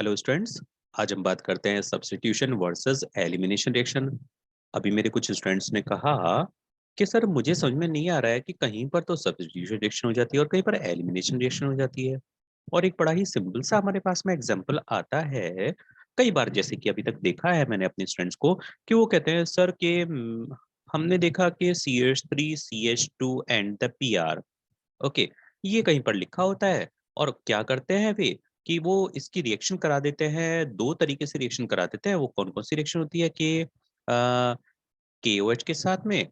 Hello students. आज हम बात करते हैं सब्स्टिट्यूशन वर्सेस एलिमिनेशन रिएक्शन। अभी मेरे कुछ स्टूडेंट्स ने कहा कि सर मुझे समझ में नहीं आ रहा है कि कहीं पर तो सब्स्टिट्यूशन रिएक्शन हो जाती है और कहीं पर एलिमिनेशन रिएक्शन हो जाती है। और एक बड़ा ही सिंपल सा हमारे पास में एग्जांपल आता है कई बार, जैसे कि अभी तक देखा है मैंने अपने स्टूडेंट्स को कि वो कहते हैं सर कि हमने देखा कि CH3 CH2 and the PR। Okay, ये कहीं पर लिखा होता है और क्या करते हैं वे कि वो इसकी रिएक्शन करा देते हैं, दो तरीके से रिएक्शन करा देते हैं। वो कौन कौन सी रिएक्शन होती है कि KOH के साथ में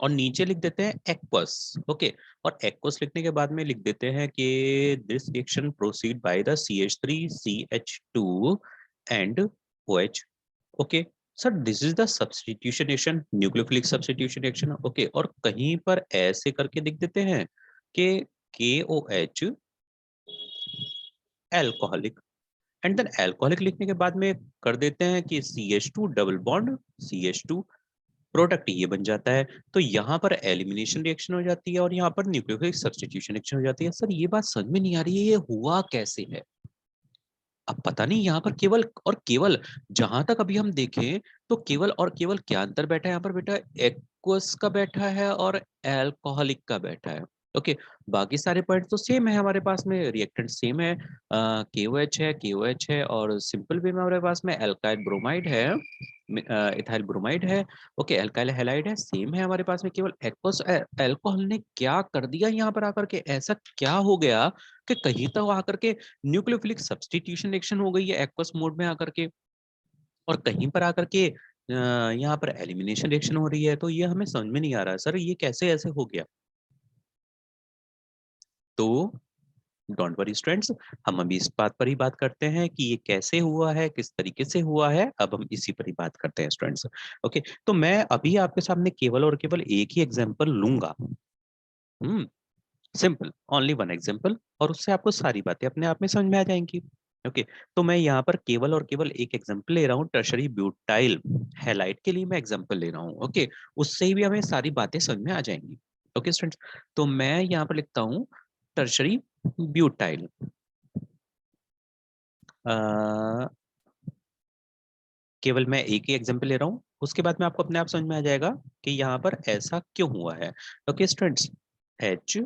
और नीचे लिख देते हैं एक्वस। ओके, और एक्वस लिखने के बाद में लिख देते हैं कि this reaction proceed by the CH3CH2 and OH। Okay sir, this is the substitution reaction, nucleophilic substitution reaction. Okay, और कहीं पर ऐसे करके लिख देते हैं कि KOH alcoholic, and then alcoholic लिखने के बाद में कर देते हैं कि CH2 double bond CH2, product ये बन जाता है। तो यहाँ पर एलिमिनेशन रिएक्शन हो जाती है और यहाँ पर न्यूक्लियोफिलिक सब्स्टिट्यूशन रिएक्शन हो जाती है। सर ये बात समझ में नहीं आ रही है, ये हुआ कैसे है? अब पता नहीं यहाँ पर केवल और केवल जहां तक अभी हम देखें तो केवल और केवल क्या अंतर बैठा है यहाँ पर? बेटा एक्वस का बैठा है और एल्कोहलिक का बैठा है। ओके, बाकी सारे पॉइंट तो सेम है, हमारे पास में रिएक्टेंट सेम है, KOH है और सिंपल वे में हमारे पास में एल्काइल ब्रोमाइड है, इथाइल ब्रोमाइड है। ओके, एल्काइल हैलाइड है, सेम है हमारे पास में। केवल एक्वस एल्कोहल ने क्या कर दिया यहाँ पर आकर के? ऐसा क्या हो गया कि कहीं तो आकर के न्यूक्लियोफिलिक सब्स्टिट्यूशन रिएक्शन हो गई है एक्वस मोड में आकर के, और कहीं पर आकर के यहाँ पर एलिमिनेशन रिएक्शन हो रही है। तो ये हमें समझ में नहीं आ रहा है सर, ये कैसे ऐसे हो गया? तो डोंट वरी स्टूडेंट्स, हम अभी इस बात पर ही बात करते हैं कि ये कैसे हुआ है, किस तरीके से हुआ है। अब हम इसी पर ही बात करते हैं स्टूडेंट्स। ओके, तो मैं अभी आपके सामने केवल और केवल एक ही एग्जांपल लूंगा। सिंपल, ओनली वन एग्जांपल, और उससे आपको सारी बातें अपने आप में समझ में आ जाएंगी। ओके, तो मैं यहाँ पर केवल और केवल एक एग्जांपल ले रहा हूँ, टर्शरी ब्यूटाइल हैलाइड के लिए मैं एग्जांपल ले रहा हूँ। ओके, उससे ही भी हमें सारी बातें समझ में आ जाएंगी। ओके स्टूडेंट्स, तो मैं यहाँ पर लिखता हूँ टर्शरी ब्यूटाइल। केवल मैं एक ही एग्जांपल ले रहा हूँ, उसके बाद में आपको अपने आप समझ में आ जाएगा कि यहाँ पर ऐसा क्यों हुआ है। Okay students, H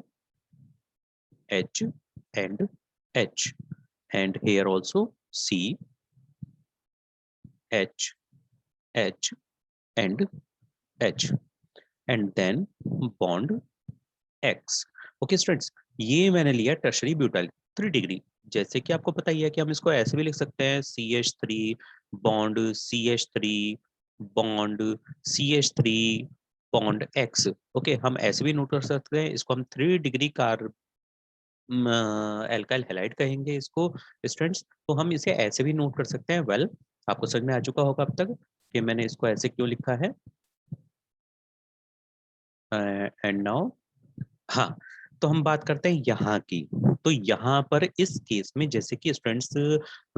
H and H, and here also C H H and H, and then bond X। Okay students, ये मैंने लिया टर्शरी ब्यूटाइल 3 डिग्री। जैसे कि आपको पता ही है कि हम इसको ऐसे भी लिख सकते हैं CH3 bond CH3 bond CH3 bond X। Okay, हम ऐसे भी नोट कर सकते हैं, इसको हम 3 डिग्री एल्काइल हैलाइड कहेंगे इसको स्टूडेंट्स। तो हम इसे ऐसे भी नोट कर सकते हैं। वेल, आपको समझ में आ चुका होगा अब तक कि मैंने इसको ऐसे क्यों लिखा है। एंड नाउ, हाँ, तो हम बात करते हैं यहाँ की। तो यहाँ पर इस केस में जैसे कि स्टूडेंट्स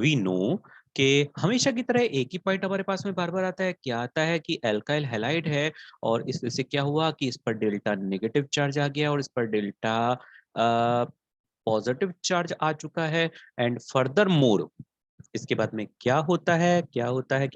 वी नो कि हमेशा की तरह एक ही पॉइंट हमारे पास में बार बार आता है। क्या आता है कि एल्काइल हैलाइड है और इससे क्या हुआ कि इस पर डेल्टा नेगेटिव चार्ज आ गया और इस पर डेल्टा पॉजिटिव चार्ज आ चुका है। एंड फर्दर मोर, इसके बाद में क्या होता है, क्या होता है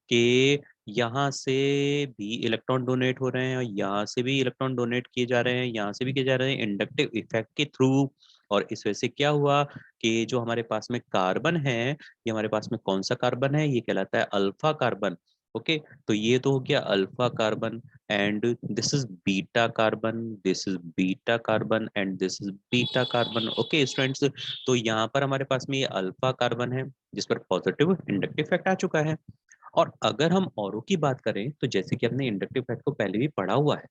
कि यहाँ से भी इलेक्ट्रॉन डोनेट हो रहे हैं और यहाँ से भी इलेक्ट्रॉन डोनेट किए जा रहे हैं, यहाँ से भी किए जा रहे हैं इंडक्टिव इफेक्ट के थ्रू। और इस वजह से क्या हुआ कि जो हमारे पास में कार्बन है, ये हमारे पास में कौन सा कार्बन है? ये कहलाता है अल्फा कार्बन। ओके, तो ये तो हो गया alpha carbon, and this is beta carbon, this is beta carbon, and this is beta carbon. Okay students, तो यहाँ पर हमारे पास में ये अल्फा कार्बन है जिस पर पॉजिटिव इंडक्टिव इफेक्ट आ चुका है। और अगर हम औरों की बात करें तो जैसे कि हमने इंडक्टिव इफेक्ट को पहले भी पढ़ा हुआ है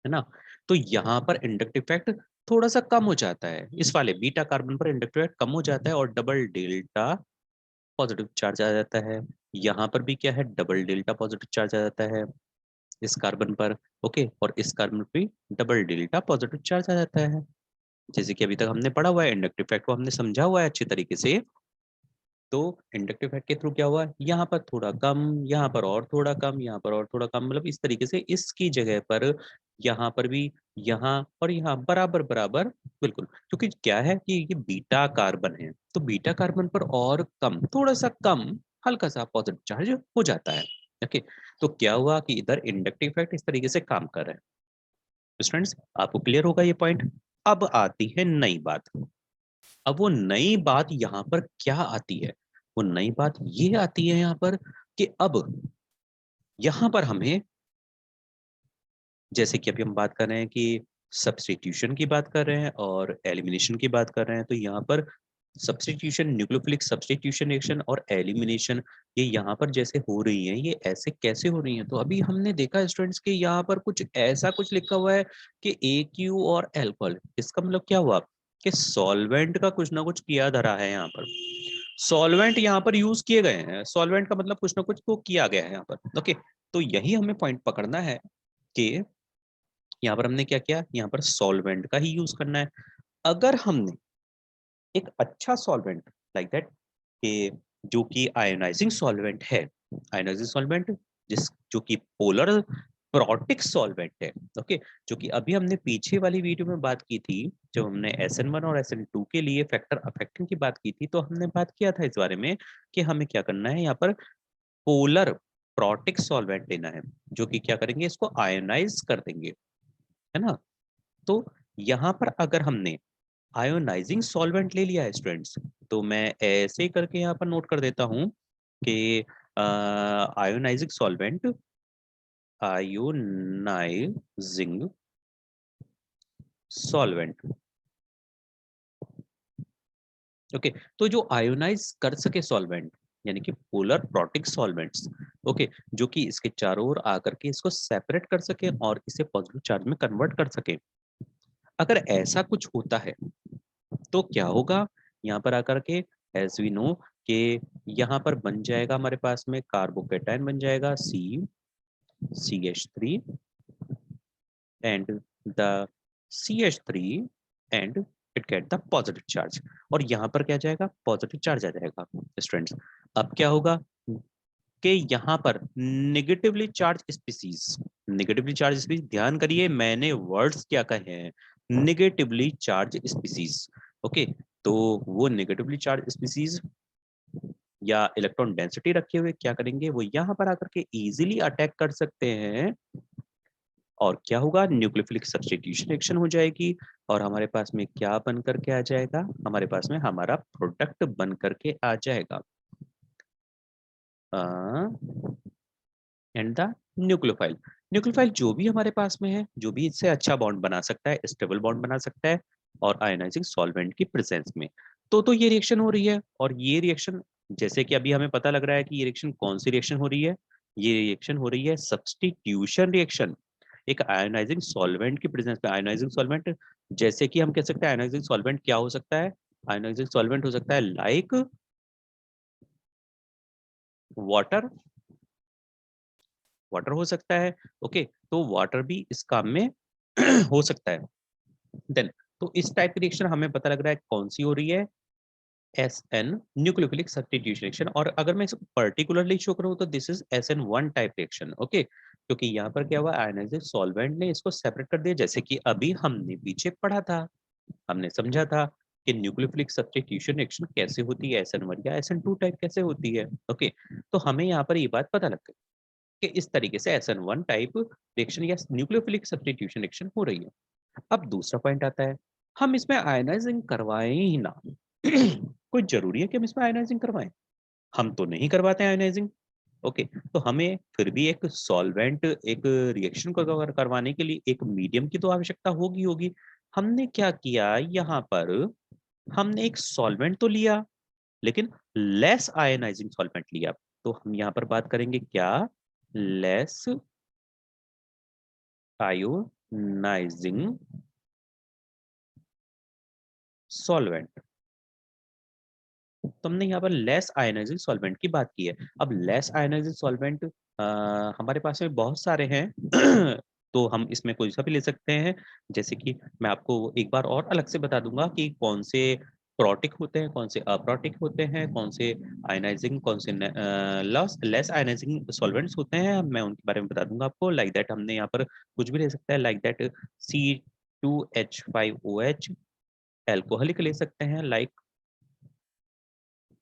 ना, तो यहाँ पर इंडक्टिव इफेक्ट थोड़ा सा कम हो जाता है। इस वाले बीटा कार्बन पर इंडक्टिव इफेक्ट कम हो जाता है और डबल डेल्टा पॉजिटिव चार्ज आ जाता है। यहाँ पर भी क्या है? डबल डेल्टा पॉजिटिव चार्ज आ जाता है इस कार्बन पर। ओके, और इस कार्बन पे डबल डेल्टा पॉजिटिव चार्ज आ जाता है। जैसे कि अभी तक हमने पढ़ा हुआ है, इंडक्टिव इफेक्ट को हमने समझा हुआ है अच्छी तरीके से। तो इंडक्टिव इफेक्ट के थ्रू क्या हुआ, यहाँ पर थोड़ा कम, यहाँ पर और थोड़ा कम, यहाँ पर और थोड़ा कम, मतलब इस तरीके से इसकी जगह पर यहाँ पर भी, यहाँ और यहाँ बराबर बराबर, बिल्कुल, क्योंकि क्या है कि ये बीटा कार्बन है, तो बीटा कार्बन पर और कम, थोड़ा सा कम, हल्का सा पॉजिटिव चार्ज हो जाता है। ओके, तो क्या हुआ कि इधर इंडक्टिव इफेक्ट इस तरीके से काम कर रहा है। स्टूडेंट्स, आपको क्लियर होगा ये पॉइंट। अब आती है नई बात। अब वो नई बात यहाँ पर क्या आती है? वो नई बात ये आती है यहाँ पर कि अब यहाँ पर हमें, जैसे कि अभी हम बात कर रहे हैं कि सब्स्टिट्यूशन की बात कर रहे हैं और एलिमिनेशन की बात कर रहे हैं, तो यहाँ पर सब्स्टिट्यूशन, न्यूक्लियोफिलिक सब्स्टिट्यूशन रिएक्शन और एलिमिनेशन, ये यहाँ पर जैसे हो रही है, ये ऐसे कैसे हो रही है? तो अभी हमने देखा स्टूडेंट्स कि यहाँ पर कुछ ऐसा कुछ लिखा हुआ है कि AQ और अल्कोहल, इसका मतलब क्या हुआ कि सॉल्वेंट का कुछ ना कुछ किया धरा है यहाँ पर, सॉल्वेंट यहाँ पर यूज किए गए हैं, सॉल्वेंट का मतलब कुछ ना कुछ तो किया गया है यहाँ पर। ओके, तो यही हमें पॉइंट पकड़ना है कि यहाँ पर हमने क्या किया, यहाँ पर सॉल्वेंट का ही यूज करना है। अगर हमने एक अच्छा सॉल्वेंट लाइक दैट कि जो कि आयोनाइजिंग सॉल्वेंट है, आयोनाइजिंग सॉल्वेंट जिस जो कि पोलर प्रोटिक सॉल्वेंट है, ओके, जो कि अभी हमने पीछे वाली वीडियो में बात की थी, जब हमने SN1 और SN2 के लिए फैक्टर अफेक्टिंग की बात की थी, तो हमने बात किया था इस बारे में कि हमें क्या करना है, यहाँ पर पोलर प्रोटिक सॉल्वेंट लेना है, जो कि क्या करेंगे, इसको आयोनाइज कर देंगे, है ना। तो यहाँ पर अगर हमने आयोनाइजिंग सॉल्वेंट ले लिया है स्टूडेंट्स, तो मैं ऐसे ही करके यहाँ पर नोट कर देता हूँ कि ionizing solvent, ionizing solvent, okay, तो जो आयोनाइज कर सके सॉल्वेंट, यानी कि पोलर प्रोटिक सॉल्वेंट्स, ओके, जो कि इसके चारों ओर आकर के इसको सेपरेट कर सके और इसे पॉजिटिव चार्ज में कन्वर्ट कर सके, अगर ऐसा कुछ होता है तो क्या होगा, यहाँ पर आकर के एज वी नो कि यहाँ पर बन जाएगा हमारे पास में कार्बोकेटाइन बन जाएगा CH3 and the CH3 and it get the positive charge, और यहाँ पर क्या जाएगा, पॉजिटिव चार्ज आ जाएगा स्टूडेंट्स। अब क्या होगा कि यहाँ पर negatively charge species, negatively charge species, ध्यान करिए मैंने वर्ड्स क्या कहे हैं, नेगेटिवली चार्ज स्पीसीज, ओके, तो वो नेगेटिवली चार्ज स्पीसीज या इलेक्ट्रॉन डेंसिटी रखे हुए क्या करेंगे, वो यहाँ पर आकर के इजीली अटैक कर सकते हैं, और क्या होगा, न्यूक्लियोफिलिक सब्स्टिट्यूशन रिएक्शन हो जाएगी, और हमारे पास में क्या बन करके आ जाएगा, हमारे पास में हमारा प्रोडक्ट बन करके आ जाएगा, एंड द न्यूक्लियोफाइल। न्यूक्लियोफाइल जो भी हमारे पास में है, जो भी इससे अच्छा बॉन्ड बना सकता है, स्टेबल बॉन्ड बना सकता है, और आयोनाइजिंग सॉल्वेंट की प्रेजेंस में, तो ये रिएक्शन हो रही है, और ये रिएक्शन, जैसे कि अभी हमें पता लग रहा है कि ये रिएक्शन कौन सी रिएक्शन हो रही है, ये रिएक्शन हो रही है सब्स्टिट्यूशन रिएक्शन, एक आयोनाइजिंग सॉल्वेंट की प्रेजेंस में। आयोनाइजिंग सॉल्वेंट, जैसे कि हम कह सकते हैं आयोनाइजिंग सॉल्वेंट क्या हो सकता है, आयोनाइजिंग सॉल्वेंट हो सकता है लाइक वाटर, वाटर हो सकता है, ओके, तो वाटर भी इस काम में हो सकता है। देन, तो इस टाइप की रिएक्शन हमें पता लग रहा है कौन सी हो रही है, SN न्यूक्लियोफिलिक सब्स्टिट्यूशन रिएक्शन, और अगर मैं इसको पर्टिकुलरली शो करूँ तो this is SN1 type reaction, okay, क्योंकि यहाँ पर क्या हुआ, आयोनाइजिंग सॉल्वेंट ने इसको सेपरेट कर दिया, जैसे कि अभी हमने पीछे पढ़ा था, हमने समझा था कि न्यूक्लियोफिलिक सब्स्टिट्यूशन रिएक्शन कैसे होती है, SN1 या SN2 टाइप कैसे होती है, ओके, तो हमें यहाँ पर ये बात पता लग गई कि इस तरीके से SN1 टाइप रिएक्शन या न्यूक्लियोफिलिक सब्स्टिट्यूशन रिएक्शन हो रही है। अब दूसरा पॉइंट आता है, हम इसमें आयनाइजिंग करवाएं ही ना, कोई जरूरी है कि हम इसमें आयनाइजिंग करवाएं? हम तो नहीं करवाते आयनाइजिंग, ओके, तो हमें फिर भी एक सॉल्वेंट, एक रिएक्शन को करवाने के लिए एक मीडियम की तो आवश्यकता होगी होगी। हमने क्या किया यहाँ पर, हमने एक सॉल्वेंट तो लिया, लेकिन लेस आयनाइजिंग सॉल्वेंट लिया, तो हम यहाँ पर बात करेंगे क्या, लेस आयोनाइजिंग सॉल्वेंट, तो हमने यहाँ पर लेस आयनाइजिंग सॉल्वेंट की बात की है। अब लेस आयनाइजिंग सॉल्वेंट हमारे पास में बहुत सारे हैं तो हम इसमें कोई सा भी ले सकते हैं, जैसे कि मैं आपको एक बार और अलग से बता दूंगा कि कौन से प्रोटिक होते हैं, कौन से अप्रोटिक होते हैं, कौन से आयनाइजिंग, कौन से लेस आयनाइजिंग सॉल्वेंट्स होते हैं, मैं उनके बारे में बता दूंगा आपको। लाइक दैट हमने यहाँ पर कुछ भी ले सकता है, लाइक दैट C2H5OH एल्कोहलिक ले सकते हैं। लाइक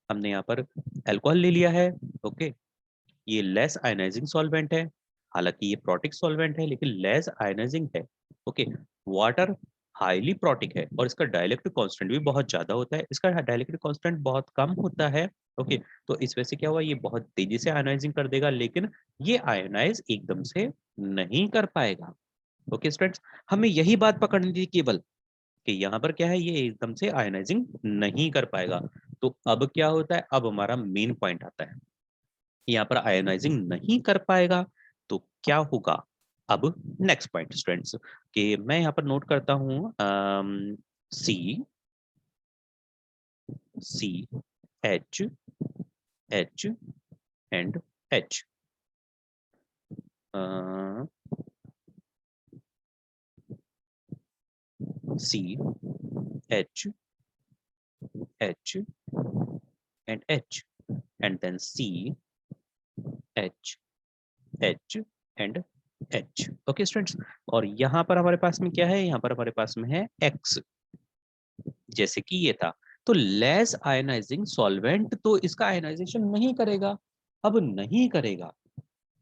हमने यहाँ पर एल्कोहल ले लिया है, ओके, ये लेस आयनाइजिंग सॉल्वेंट है, हालांकि ये प्रोटिक सॉल्वेंट है लेकिन लेस आयनाइजिंग है, ओके। वाटर हाईली प्रोटिक है और इसका डाइलेक्ट्रिक कांस्टेंट भी बहुत ज्यादा होता है, इसका डाइलेक्ट्रिक कांस्टेंट बहुत कम होता है, ओके। तो इस वजह से क्या हुआ, ये बहुत तेजी से आयनाइजिंग कर देगा लेकिन ये आयनाइज एकदम से नहीं कर पाएगा, ओके स्टूडेंट्स। हमें यही बात पकड़नी थी केवल कि यहाँ पर क्या है, ये एकदम से आयनाइजिंग नहीं कर पाएगा। तो अब क्या होता है, अब हमारा मेन पॉइंट आता है, यहाँ पर आयोनाइजिंग नहीं कर पाएगा तो क्या होगा। अब नेक्स्ट पॉइंट स्टूडेंट्स, कि मैं यहाँ पर नोट करता हूँ C C H H and H, C H H and H, and then C H H and H, okay students. और यहाँ पर हमारे पास में क्या है, यहाँ पर हमारे पास में है एक्स, जैसे कि ये था। तो लेस आयनाइजिंग सॉल्वेंट तो इसका आयनाइजेशन नहीं करेगा, अब नहीं करेगा।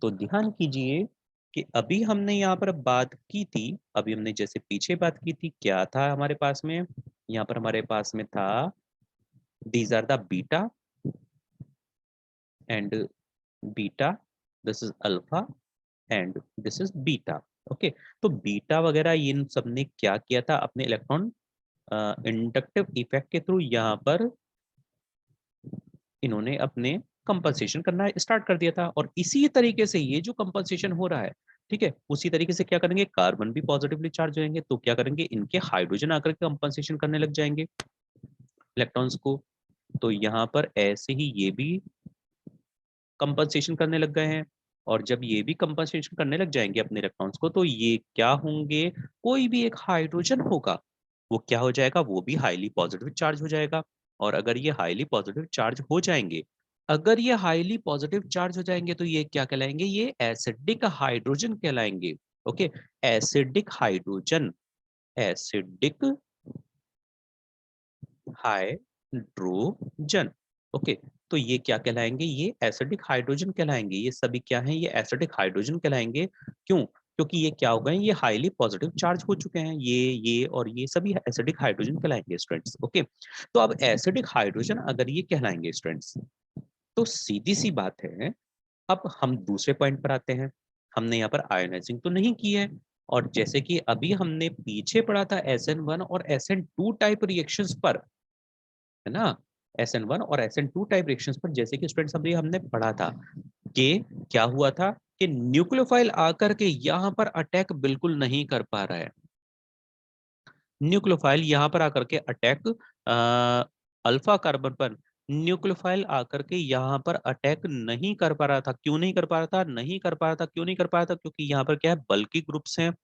तो ध्यान कीजिए कि अभी हमने यहाँ पर बात की थी, अभी हमने जैसे पीछे बात की थी, क्या था हमारे पास में, यहाँ पर हमारे पास में था these are the beta and beta, this is alpha and this is beta, okay. तो बीटा वगैरह इन सब ने क्या किया था, अपने इलेक्ट्रॉन इंडक्टिव इफेक्ट के थ्रू यहाँ पर इन्होंने अपने कंपनसेशन करना स्टार्ट कर दिया था। और इसी तरीके से ये जो कंपनसेशन हो रहा है, ठीक है, उसी तरीके से क्या करेंगे, कार्बन भी पॉजिटिवली चार्ज होंगे तो क्या करेंगे, इनके हाइड्रोजन आकर के कंपनसेशन करने लग जाएंगे इलेक्ट्रॉन्स को। तो यहाँ पर ऐसे ही ये भी कंपनसेशन करने लग गए हैं। और जब ये भी कंपनसेशन करने लग जाएंगे अपने इलेक्ट्रॉन्स को, तो ये क्या होंगे, कोई भी एक हाइड्रोजन होगा वो क्या हो जाएगा, वो भी हाईली पॉजिटिव चार्ज हो जाएगा। और अगर ये हाईली पॉजिटिव चार्ज हो जाएंगे, अगर ये हाईली पॉजिटिव चार्ज हो जाएंगे तो ये क्या कहलाएंगे, ये एसिडिक हाइड्रोजन कहलाएंगे, okay. Acidic hydrogen, acidic hydrogen, okay. तो ये क्या कहलाएंगे, ये एसिडिक हाइड्रोजन कहलाएंगे, ये सभी क्या हैं, ये एसिडिक हाइड्रोजन कहलाएंगे। क्यों, क्योंकि ये क्या हो गए, ये हाईली पॉजिटिव चार्ज हो चुके हैं, ये और ये सभी एसिडिक हाइड्रोजन कहलाएंगे स्टूडेंट्स, ओके। तो अब एसिडिक हाइड्रोजन अगर ये कहलाएंगे स्टूडेंट्स, तो सीधी सी बात है, अब हम दूसरे पॉइंट पर आते हैं। हमने यहाँ पर आयोनाइजिंग तो नहीं की है, और जैसे कि अभी हमने पीछे पढ़ा था SN1 और SN2 टाइप रिएक्शंस पर, है ना, SN1 और SN2 टाइप रिएक्शंस पर, जैसे कि स्टूडेंट्स अभी हमने पढ़ा था कि क्या हुआ था, कि न्यूक्लियोफाइल आकर के यहाँ पर अटैक बिल्कुल नहीं कर पा रहा है। न्यूक्लियोफाइल यहाँ पर आकर के अटैक अल्फा कार्बन पर न्यूक्लियोफाइल आकर के यहाँ पर अटैक नहीं कर पा रहा था। क्यों नहीं कर पा रहा था, नहीं कर पा रहा था, क्यों नहीं कर पा रहा था, क्योंकि यहाँ पर क्या है, बल्कि ग्रुप्स हैं,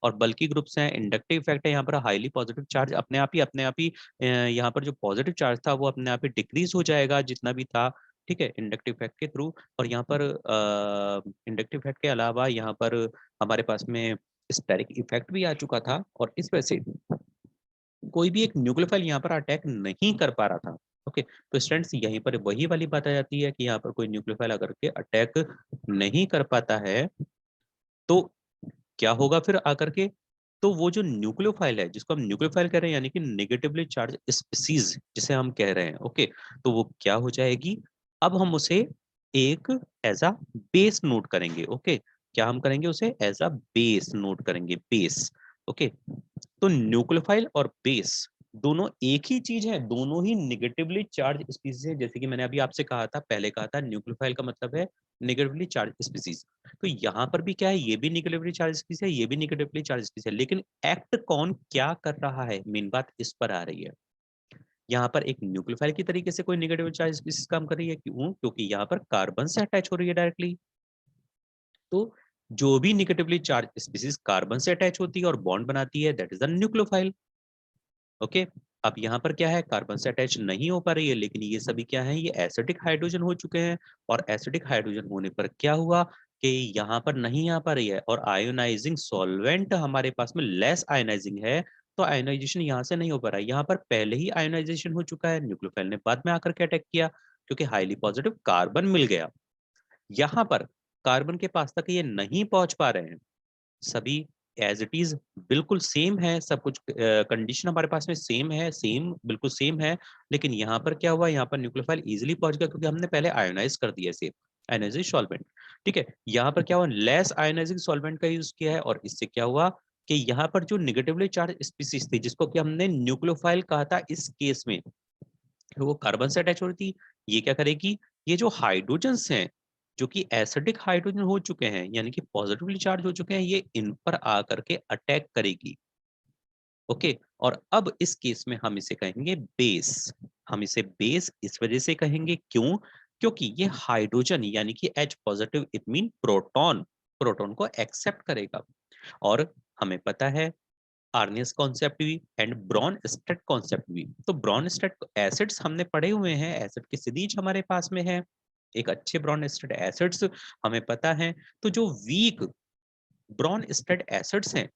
और बल्कि ग्रुप्स हैं, इंडक्टिव इफेक्ट है यहाँ पर, हाईली पॉजिटिव चार्ज अपने आप ही यहाँ पर जो पॉजिटिव चार्ज था वो अपने आप ही डिक्रीज हो जाएगा जितना भी था, ठीक है, इंडक्टिव इफेक्ट के थ्रू। और यहाँ पर इंडक्टिव इफेक्ट के अलावा यहाँ पर हमारे पास में स्टेरिक इफेक्ट भी आ चुका था, और इस वजह से कोई भी एक न्यूक्लियोफाइल यहाँ पर अटैक नहीं कर पा रहा था, ओके। तो स्टूडेंट्स यहीं पर वही वाली बात आ जाती है कि यहाँ पर कोई न्यूक्लियोफाइल अगर के अटैक नहीं कर पाता है तो क्या होगा फिर आकर के, तो वो जो न्यूक्लियोफाइल है जिसको हम न्यूक्लियोफाइल कह रहे हैं, यानी कि नेगेटिवली चार्ज स्पीसीज जिसे हम कह रहे हैं, ओके, तो वो क्या हो जाएगी, अब हम उसे एक एज अ बेस नोट करेंगे, ओके। क्या हम करेंगे, उसे एज अ बेस नोट करेंगे, बेस, ओके। तो न्यूक्लियोफाइल और बेस दोनों एक ही चीज है, दोनों ही निगेटिवली चार्ज स्पीसीज है। जैसे कि मैंने अभी आपसे कहा था, पहले कहा था, न्यूक्लियोफाइल का मतलब है निगेटिवली चार्ज स्पीसीज। तो यहाँ पर भी क्या है, ये भी निगेटिवली चार्ज स्पीसीज है, ये भी निगेटिवली चार्ज स्पीसीज है, लेकिन एक्ट कौन क्या कर रहा है, मेन बात इस पर आ रही है। यहाँ पर एक न्यूक्लियोफाइल की तरीके से कोई निगेटिव चार्ज स्पीसीज काम कर रही है, क्यों, क्योंकि यहाँ पर कार्बन से अटैच हो रही है डायरेक्टली। तो जो भी निगेटिवली चार्ज स्पीसीज कार्बन से अटैच होती है और बॉन्ड बनाती है, that is the nucleophile, okay. अब यहाँ पर क्या है, कार्बन से अटैच नहीं हो पा रही है, लेकिन ये सभी क्या है, ये एसिडिक हाइड्रोजन हो चुके हैं। और एसिडिक हाइड्रोजन होने पर क्या हुआ कि यहाँ पर नहीं आ पा रही है, और आयोनाइजिंग सॉल्वेंट हमारे पास में लेस आयोनाइजिंग है, तो आयोनाइजेशन यहाँ से नहीं हो पा रहा है। यहाँ पर पहले ही आयोनाइजेशन हो चुका है, न्यूक्लियोफाइल ने बाद में आकर के अटैक किया, क्योंकि हाईली पॉजिटिव कार्बन मिल गया। यहाँ पर कार्बन के पास तक ये नहीं पहुंच पा रहे हैं, सभी एज इट इज बिल्कुल सेम है, सब कुछ कंडीशन हमारे पास में सेम है, सेम बिल्कुल सेम है। लेकिन यहाँ पर क्या हुआ, यहाँ पर न्यूक्लियोफाइल इजीली पहुंच गया, क्योंकि हमने पहले आयोनाइज कर दिया इसे, आयोनाइजिंग सॉल्वेंट। ठीक है, यहाँ पर क्या हुआ, लेस आयोनाइजिंग सॉल्वेंट का यूज किया है, और इससे क्या हुआ कि यहाँ पर जो निगेटिवली चार्ज स्पीसीज थी, जिसको कि हमने न्यूक्लियोफाइल कहा था इस केस में, वो कार्बन से अटैच हो रही थी, ये क्या करेगी, ये जो हाइड्रोजन्स हैं, जो कि एसिडिक हाइड्रोजन हो चुके हैं, यानी कि पॉजिटिवली चार्ज हो चुके हैं, ये इन पर आकर के अटैक करेगी। ओके, और अब इस केस में हम इसे कहेंगे बेस। हम इसे बेस इस वजह से कहेंगे, क्यों, क्योंकि ये हाइड्रोजन यानी कि H positive, it mean proton, proton को एक्सेप्ट करेगा। और हमें पता है आर्नियस कॉन्सेप्ट भी एंड ब्रॉन स्टेट कॉन्सेप्ट भी। तो ब्रॉन स्टेट एसिड्स हमने पढ़े हुए हैं, एसिड के सीरीज हमारे पास में है, एक अच्छे ब्रॉन स्टेट एसिड्स हमें पता है। तो जो वीक ब्रॉन स्टेट एसिड्स हैं,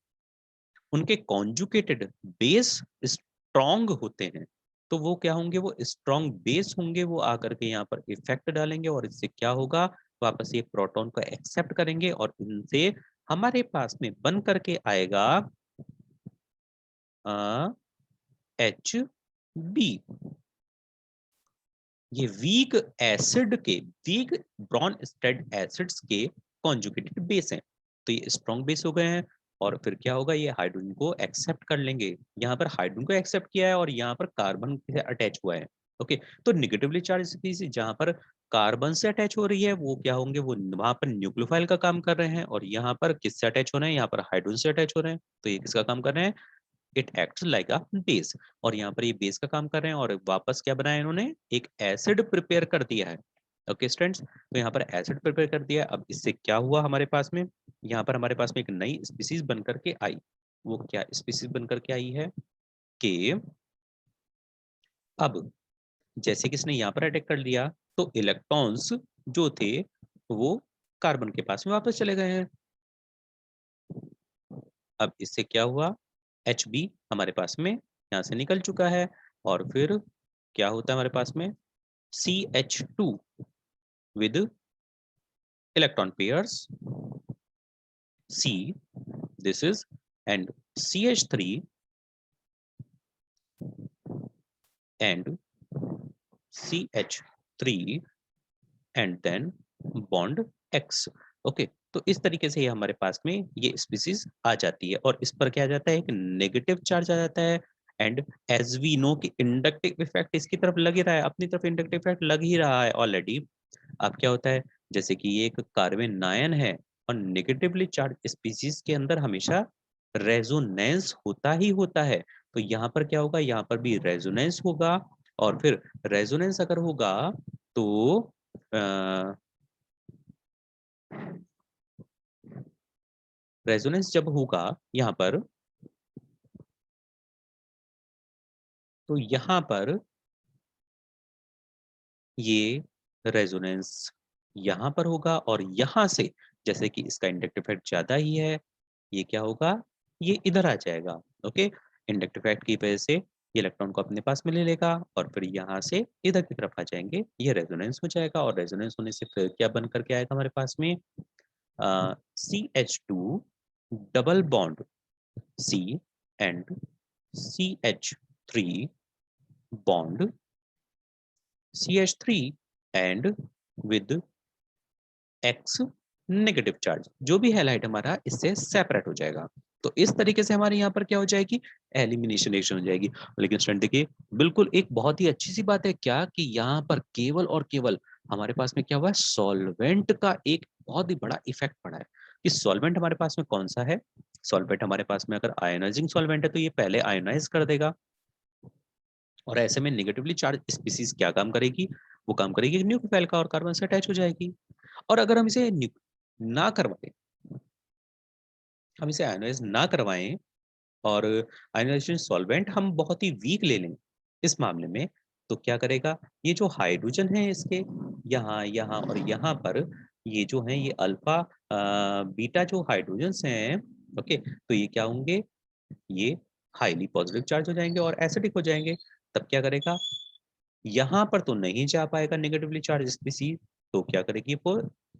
उनके कॉन्जुकेटेड बेस स्ट्रॉन्ग होते हैं। तो वो क्या होंगे, वो स्ट्रॉन्ग बेस होंगे, वो आकर के यहाँ पर इफेक्ट डालेंगे, और इससे क्या होगा, वापस ये प्रोटॉन को एक्सेप्ट करेंगे, और इनसे हमारे पास में बन करके आएगा HB। ये वीक एसिड के, वीक ब्रॉन स्टेट एसिड्स के कॉन्जुगेटेड बेस हैं। तो ये स्ट्रॉन्ग बेस हो गए हैं, और फिर क्या होगा, ये हाइड्रोजन को एक्सेप्ट कर लेंगे। यहाँ पर हाइड्रोजन को एक्सेप्ट किया है, और यहाँ पर कार्बन से अटैच हुआ है। ओके, तो निगेटिवली चार्ज स्पीसीज जहाँ पर कार्बन से अटैच हो रही है, वो क्या होंगे, वो वहां पर न्यूक्लियोफाइल का काम कर रहे हैं, और यहाँ पर किससे अटैच हो रहे हैं, यहाँ पर हाइड्रोजन से अटैच हो रहे हैं। तो ये किसका काम कर रहे हैं, it acts like a base. और यहाँ पर ये बेस का काम कर रहे हैं, और वापस क्या बनाया इन्होंने, एक एसिड प्रिपेयर कर दिया है। ओके स्टूडेंट्स, तो यहाँ पर एसिड प्रिपेयर कर दिया। अब इससे क्या हुआ हमारे पास में, यहाँ पर हमारे पास में एक नई स्पीसीज बन करके आई। वो क्या स्पीसीज बन करके आई है कि अब जैसे किसने यहाँ पर अटैक कर लिया, तो इलेक्ट्रॉन्स जो थे वो कार्बन के पास में वापस चले गए हैं। अब इससे क्या हुआ, HB हमारे पास में यहाँ से निकल चुका है, और फिर क्या होता है हमारे पास में, CH2 with electron pairs C, this is, and CH3 and CH3 and then bond X। Okay, तो इस तरीके से ये हमारे पास में ये स्पीसीज आ जाती है, और इस पर क्या आ जाता है, एक नेगेटिव चार्ज आ जाता है। एंड एज वी नो कि इंडक्टिव इफेक्ट इसकी तरफ लग ही रहा है, अपनी तरफ इंडक्टिव इफेक्ट लग ही रहा है ऑलरेडी। अब क्या होता है, जैसे कि ये एक कार्बन आयन है, और नेगेटिवली चार्ज स्पीसीज के अंदर हमेशा रेजोनेंस होता ही होता है। तो यहाँ पर क्या होगा, यहाँ पर भी रेजोनेंस होगा, और फिर रेजोनेंस अगर होगा तो रेजोनेंस जब होगा यहाँ पर, तो यहाँ पर ये रेजोनेंस यहाँ पर होगा, और यहाँ से जैसे कि इसका इंडक्टिव इफेक्ट ज्यादा ही है, ये क्या होगा, ये इधर आ जाएगा। ओके, इंडक्टिव इफेक्ट की वजह से ये इलेक्ट्रॉन को अपने पास में ले लेगा, और फिर यहाँ से इधर की तरफ आ जाएंगे, ये रेजोनेंस हो जाएगा। और रेजोनेंस होने से फिर क्या बन करके आएगा हमारे पास में, CH2 double bond C and CH3 bond CH3 and with X negative charge, जो भी हैलाइड हमारा इससे सेपरेट हो जाएगा। तो इस तरीके से हमारे यहाँ पर क्या हो जाएगी, एलिमिनेशन रिएक्शन हो जाएगी। लेकिन स्टूडेंट देखिए, बिल्कुल एक बहुत ही अच्छी सी बात है क्या, कि यहाँ पर केवल और केवल हमारे पास में क्या हुआ है, सॉल्वेंट का एक बहुत ही बड़ा इफेक्ट पड़ा है। कि सॉल्वेंट हमारे पास में कौन सा है, सॉल्वेंट हमारे पास में अगर आयोनाइजिंग सॉल्वेंट है, तो ये पहले आयोनाइज कर देगा, और ऐसे में नेगेटिवली चार्ज स्पीसीज क्या काम करेगी, वो काम करेगी न्यूक्लियोफाइल का, और कार्बन से अटैच हो जाएगी। और अगर हम इसे ना करवाएं, हम इसे आयोनाइज ना करवाएं, और आयनाइजेशन सॉल्वेंट हम बहुत ही वीक ले लें इस मामले में, तो क्या करेगा, ये जो हाइड्रोजन है इसके यहाँ यहाँ और यहाँ पर, ये जो है ये अल्फा बीटा जो हाइड्रोजन्स हैं, ओके, तो ये क्या होंगे, ये हाईली पॉजिटिव चार्ज हो जाएंगे और एसिडिक हो जाएंगे। तब क्या करेगा, यहाँ पर तो नहीं जा पाएगा नेगेटिवली चार्ज स्पीसीज, तो क्या करेगी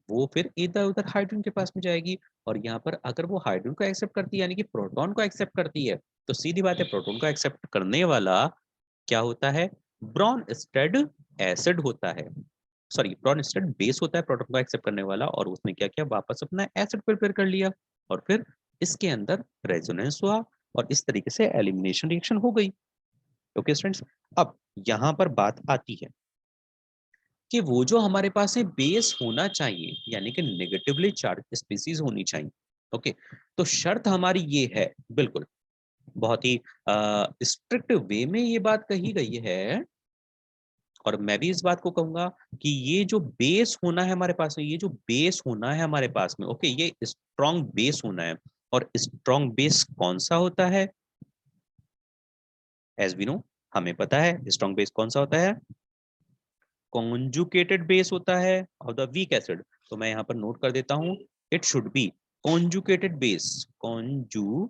वो फिर इधर उधर हाइड्रोजन के पास में जाएगी। और यहाँ पर अगर वो हाइड्रोजन को एक्सेप्ट करती है, यानी कि प्रोटॉन को एक्सेप्ट करती है, तो सीधी बात है प्रोटॉन को एक्सेप्ट करने वाला क्या होता है, ब्रॉन्स्टेड एसिड होता है, सॉरी ब्रॉन्स्टेड बेस होता है प्रोटॉन को एक्सेप्ट करने वाला, और उसने क्या किया, वापस अपना एसिड प्रिपेयर कर लिया और फिर इसके अंदर रेजोनेंस हुआ और इस तरीके से एलिमिनेशन रिएक्शन हो गई। ओके स्टूडेंट्स, अब यहाँ पर बात आती है कि वो जो हमारे पास है बेस होना चाहिए, यानी कि नेगेटिवली चार्ज स्पीसीज होनी चाहिए। ओके, तो शर्त हमारी ये है, बिल्कुल बहुत ही स्ट्रिक्ट वे में ये बात कही गई है, और मैं भी इस बात को कहूंगा कि ये जो बेस होना है हमारे पास में, ये जो बेस होना है हमारे पास में, ओके, ये स्ट्रॉन्ग बेस होना है। और स्ट्रॉन्ग बेस कौन सा होता है, एज वी नो, हमें पता है स्ट्रॉन्ग बेस कौन सा होता है, कॉन्जुकेटेड बेस होता है ऑफ द वीक एसिड। तो मैं यहाँ पर नोट कर देता हूँ, it should be conjugated base, conjugated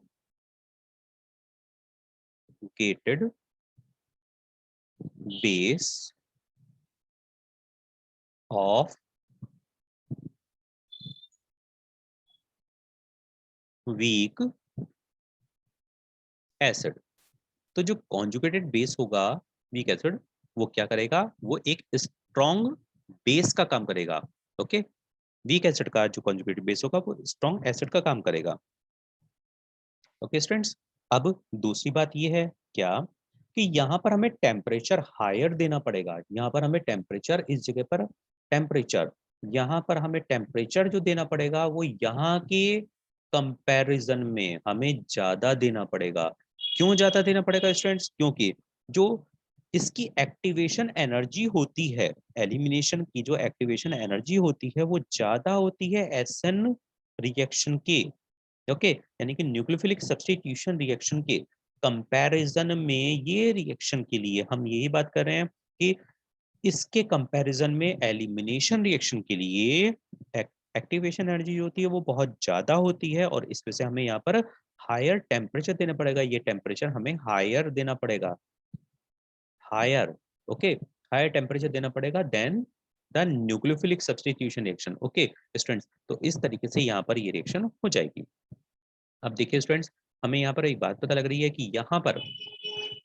base of weak acid. तो जो कॉन्जुगेटेड बेस होगा वीक एसिड, वो क्या करेगा, वो एक स्ट्रॉन्ग बेस का काम करेगा। ओके, वीक एसिड का जो कॉन्जुगेटेड बेस होगा वो स्ट्रॉन्ग एसिड का काम करेगा। ओके स्टूडेंट्स, अब दूसरी बात ये है क्या, कि यहाँ पर हमें टेम्परेचर हायर देना पड़ेगा, यहाँ पर हमें टेम्परेचर इस जगह पर टेम्परेचर यहाँ पर हमें टेम्परेचर जो देना पड़ेगा वो यहाँ के कंपैरिजन में हमें ज्यादा देना पड़ेगा। क्यों ज्यादा देना पड़ेगा स्टूडेंट्स, क्योंकि जो इसकी एक्टिवेशन एनर्जी होती है, एलिमिनेशन की जो एक्टिवेशन एनर्जी होती है वो ज्यादा होती है एसएन रिएक्शन के। ओके, यानी कि न्यूक्लियोफिलिक सब्स्टिट्यूशन रिएक्शन के कंपैरिजन में, ये रिएक्शन के लिए हम यही बात कर रहे हैं कि इसके कंपैरिजन में एलिमिनेशन रिएक्शन के लिए एक्टिवेशन एनर्जी जो होती है वो बहुत ज्यादा होती है, और इस वजह से हमें यहाँ पर हायर टेम्परेचर देना पड़ेगा, ये टेम्परेचर हमें हायर देना पड़ेगा, हायर, ओके, हायर टेम्परेचर देना पड़ेगा then the nucleophilic substitution reaction. Okay students, तो इस तरीके से यहाँ पर ये रिएक्शन हो जाएगी। अब देखिए स्टूडेंट्स, हमें यहाँ पर एक बात पता लग रही है कि यहाँ पर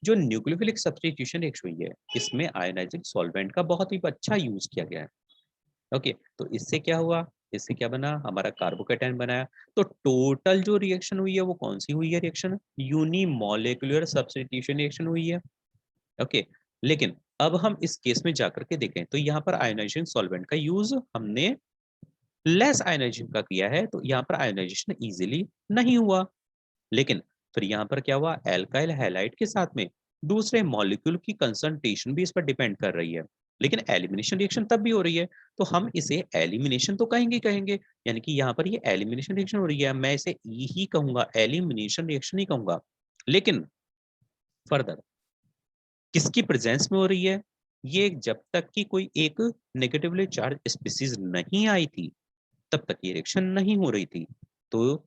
जो न्यूक्लियोफिलिक सब्स्टिट्यूशन रिएक्शन हुई है, इसमें आयोनाइजिंग सॉल्वेंट का बहुत ही अच्छा यूज किया गया है। ओके, तो इससे क्या हुआ, इससे क्या बना, हमारा कार्बोकेटायन बनाया। तो टोटल जो रिएक्शन हुई है वो कौन सी हुई है रिएक्शन, यूनिमोलिकुलर सब्स्टिट्यूशन रिएक्शन हुई है। ओके, लेकिन अब हम इस केस में जाकर के देखें तो यहाँ पर आयोनाइजिंग सॉल्वेंट का यूज हमने लेस आयोनाइजेशन का किया है, तो यहाँ पर आयोनाइजेशन इजीली नहीं हुआ। लेकिन फिर यहाँ पर क्या हुआ, एल्काइल हैलाइड के साथ में दूसरे मॉलिक्यूल की कंसंट्रेशन भी इस पर डिपेंड कर रही है, लेकिन एलिमिनेशन रिएक्शन तब भी हो रही है, तो हम इसे एलिमिनेशन तो कहेंगे कहेंगे, यानी कि यहाँ पर ये एलिमिनेशन रिएक्शन हो रही है, मैं इसे ई ही कहूंगा, एलिमिनेशन रिएक्शन ही कहूंगा। लेकिन फर्दर किसकी प्रेजेंस में हो रही है, ये जब तक कि कोई एक नेगेटिवली चार्ज स्पीसीज नहीं आई थी तब तक ये रिएक्शन नहीं हो रही थी। तो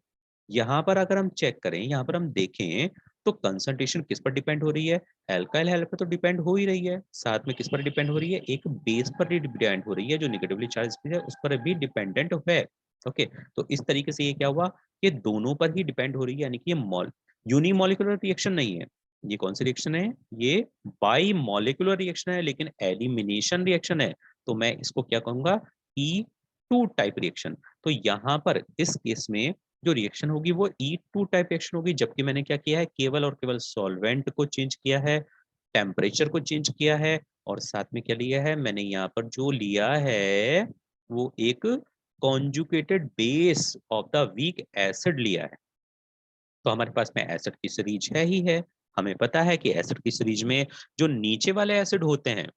यहाँ पर अगर हम चेक करें, यहाँ पर हम देखें, तो कंसंट्रेशन किस पर डिपेंड हो रही है, एल्काइल हैलाइड पर तो डिपेंड हो ही रही है, साथ में किस पर डिपेंड हो रही है, एक बेस पर भी डिपेंड हो रही है जो नेगेटिवली चार्ज है उस पर भी डिपेंडेंट है। ओके, तो इस तरीके से ये क्या हुआ, ये दोनों पर ही डिपेंड हो रही है, यानी कि ये यूनिमोलिकुलर रिएक्शन नहीं है। ये कौन सी रिएक्शन है, ये बाई मॉलिकुलर रिएक्शन है, लेकिन एलिमिनेशन रिएक्शन है। तो मैं इसको क्या कहूंगा, E2 टाइप रिएक्शन। तो यहाँ पर इस केस में जो रिएक्शन होगी वो E2 टाइप रिएक्शन होगी, जबकि मैंने क्या किया है, केवल और केवल सॉल्वेंट को चेंज किया है, टेम्परेचर को चेंज किया है, और साथ में क्या लिया है, मैंने यहाँ पर जो लिया है वो एक conjugated base of the weak acid लिया है। तो हमारे पास में एसिड की सीरीज है ही है, हमें पता है कि एसिड की सीरीज में जो नीचे वाले एसिड होते हैं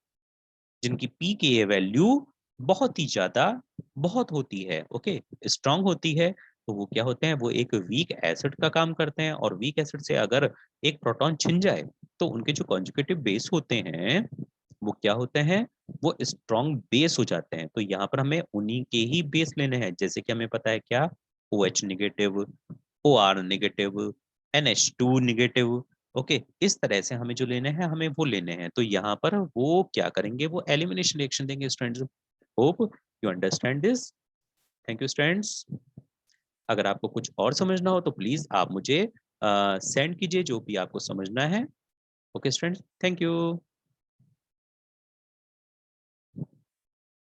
जिनकी पी की वैल्यू बहुत ही ज्यादा बहुत होती है, ओके, स्ट्रांग होती है, तो वो क्या होते हैं, वो एक वीक एसिड का काम करते हैं, और वीक एसिड से अगर एक प्रोटॉन छिन जाए तो उनके जो कॉन्जुगेटिव बेस होते हैं वो क्या होते हैं, वो स्ट्रॉन्ग बेस हो जाते हैं। तो यहाँ पर हमें उन्हीं के ही बेस लेने हैं, जैसे कि हमें पता है क्या, OH negative, OR negative, NH2 negative. Okay, इस तरह से हमें जो लेने हैं हमें वो लेने हैं। तो यहाँ पर वो क्या करेंगे, वो एलिमिनेशन रिएक्शन देंगे students. Hope you understand this. Thank you students. अगर आपको कुछ और समझना हो तो प्लीज आप मुझे सेंड कीजिए जो भी आपको समझना है। Okay students, thank you.